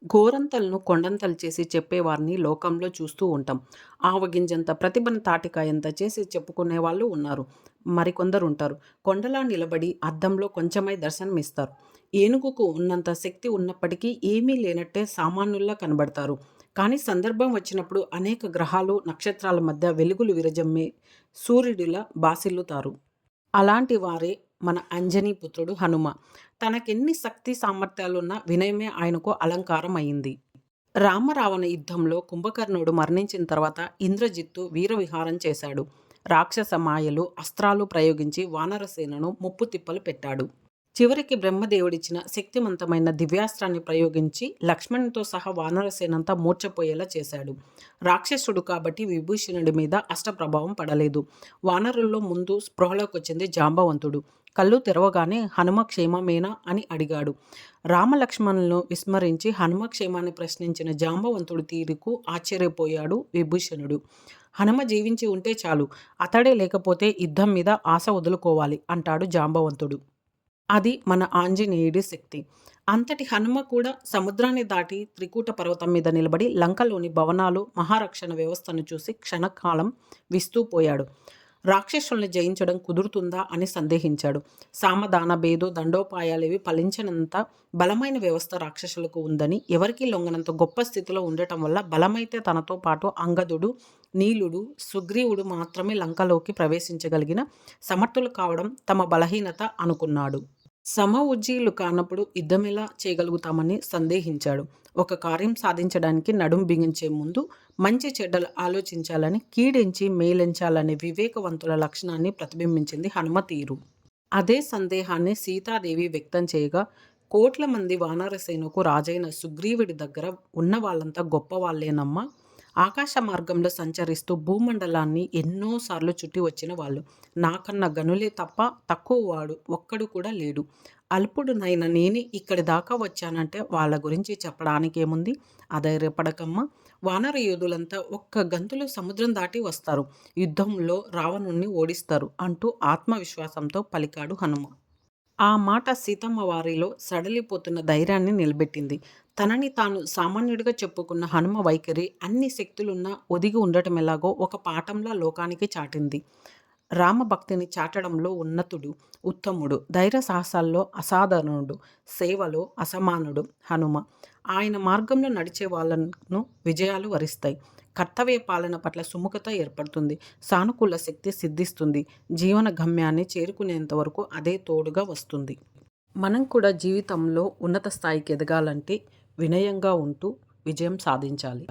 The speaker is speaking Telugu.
గోరంతలను కొండంతలు చేసి చెప్పేవారిని లోకంలో చూస్తూ ఉంటాం. ఆవగింజంత ప్రతిభను తాటికాయంత చేసి చెప్పుకునే వాళ్ళు ఉన్నారు. మరికొందరుంటారు. కొండలా నిలబడి అద్దంలో కొంచెమై దర్శనమిస్తారు. ఏనుగుకు ఉన్నంత శక్తి ఉన్నప్పటికీ ఏమీ లేనట్టే సామాన్యుల్లా కనబడతారు. కానీ సందర్భం వచ్చినప్పుడు అనేక గ్రహాలు, నక్షత్రాల మధ్య వెలుగులు విరజమ్మే సూర్యుడిలా బాసిల్లుతారు. అలాంటి వారే మన అంజనీ పుత్రుడు హనుమ. తనకెన్ని శక్తి సామర్థ్యాలున్నా వినయమే ఆయనకు అలంకారం అయింది. రామరావణ యుద్ధంలో కుంభకర్ణుడు మరణించిన తర్వాత ఇంద్రజిత్తు వీరవిహారం చేశాడు. రాక్షస మాయలు, అస్త్రాలు ప్రయోగించి వానరసేనను ముప్పు తిప్పలు పెట్టాడు. చివరికి బ్రహ్మదేవుడిచ్చిన శక్తివంతమైన దివ్యాస్త్రాన్ని ప్రయోగించి లక్ష్మణునితో సహా వానరసేనంతా మూర్ఛపోయేలా చేశాడు. రాక్షసుడు కాబట్టి విభీషణుడి మీద అష్టప్రభావం పడలేదు. వానరుల్లో ముందు స్పృహలోకొచ్చింది జాంబవంతుడు. కళ్ళు తెరవగానే హనుమ క్షేమమేనా అని అడిగాడు. రామలక్ష్మణులను విస్మరించి హనుమ క్షేమాన్ని ప్రశ్నించిన జాంబవంతుడి తీరుకు ఆశ్చర్యపోయాడు విభీషణుడు. హనుమ జీవించి ఉంటే చాలు, అతడే లేకపోతే యుద్ధం మీద ఆశ వదులుకోవాలి అంటాడు జాంబవంతుడు. అది మన ఆంజనేయుడి శక్తి. అంతటి హనుమ కూడా సముద్రాన్ని దాటి త్రికూట పర్వతం మీద నిలబడి లంకలోని భవనాలు, మహారక్షణ వ్యవస్థను చూసి క్షణకాలం విస్తూపోయాడు. రాక్షసుల్ని జయించడం కుదురుతుందా అని సందేహించాడు. సామదాన భేదో దండోపాయాలేవి ఫలించనంత బలమైన వ్యవస్థ రాక్షసులకు ఉందని, ఎవరికీ లొంగనంత గొప్ప స్థితిలో ఉండటం వల్ల బలమైతే తనతో పాటు అంగదుడు, నీలుడు, సుగ్రీవుడు మాత్రమే లంకలోకి ప్రవేశించగలిగిన సమర్థులు కావడం తమ బలహీనత అనుకున్నాడు. సమఉజ్జీలు కానప్పుడు యుద్ధమెలా చేయగలుగుతామని సందేహించాడు. ఒక కార్యం సాధించడానికి నడుం బిగించే ముందు మంచి చెడ్డలు ఆలోచించాలని, కీడించి మేలెంచాలనే వివేకవంతుల లక్షణాన్ని ప్రతిబింబించింది హనుమ తీరు. అదే సందేహాన్ని సీతాదేవి వ్యక్తం చేయగా, కోట్ల మంది వానరసేనకు రాజైన సుగ్రీవుడి దగ్గర ఉన్న వాళ్ళంతా గొప్పవాళ్లేనమ్మా. ఆకాశ మార్గంలో సంచరిస్తూ భూమండలాన్ని ఎన్నోసార్లు చుట్టి వచ్చిన వాళ్ళు. నాకన్నా గనులే తప్ప తక్కువవాడు ఒక్కడు కూడా లేడు. అల్పుడునైన నేనే ఇక్కడి దాకా వచ్చానంటే వాళ్ళ గురించి చెప్పడానికేముంది? అధైర్యపడకమ్మా. వానర యోధులంతా ఒక్క గంతులో సముద్రం దాటి వస్తారు. యుద్ధంలో రావణుణ్ణి ఓడిస్తారు అంటూ ఆత్మవిశ్వాసంతో పలికాడు హనుమ. ఆ మాట సీతమ్మ వారిలో సడలిపోతున్న ధైర్యాన్ని నిలబెట్టింది. తనని తాను సామాన్యుడిగా చెప్పుకున్న హనుమ వైఖరి అన్ని శక్తులున్నా ఒదిగి ఉండటమెలాగో ఒక పాఠంలా లోకానికి చాటింది. రామభక్తిని చాటడంలో ఉన్నతుడు, ఉత్తముడు, ధైర్య సాహసాల్లో అసాధారణుడు, సేవలో అసమానుడు హనుమ. ఆయన మార్గంలో నడిచే వాళ్ళను విజయాలు వరిస్తాయి. కర్తవ్య పాలన పట్ల సుముఖత ఏర్పడుతుంది. సానుకూల శక్తి సిద్ధిస్తుంది. జీవన గమ్యాన్ని చేరుకునేంత వరకు అదే తోడుగా వస్తుంది. మనం కూడా జీవితంలో ఉన్నత స్థాయికి ఎదగాలంటే వినయంగా ఉంటూ విజయం సాధించాలి.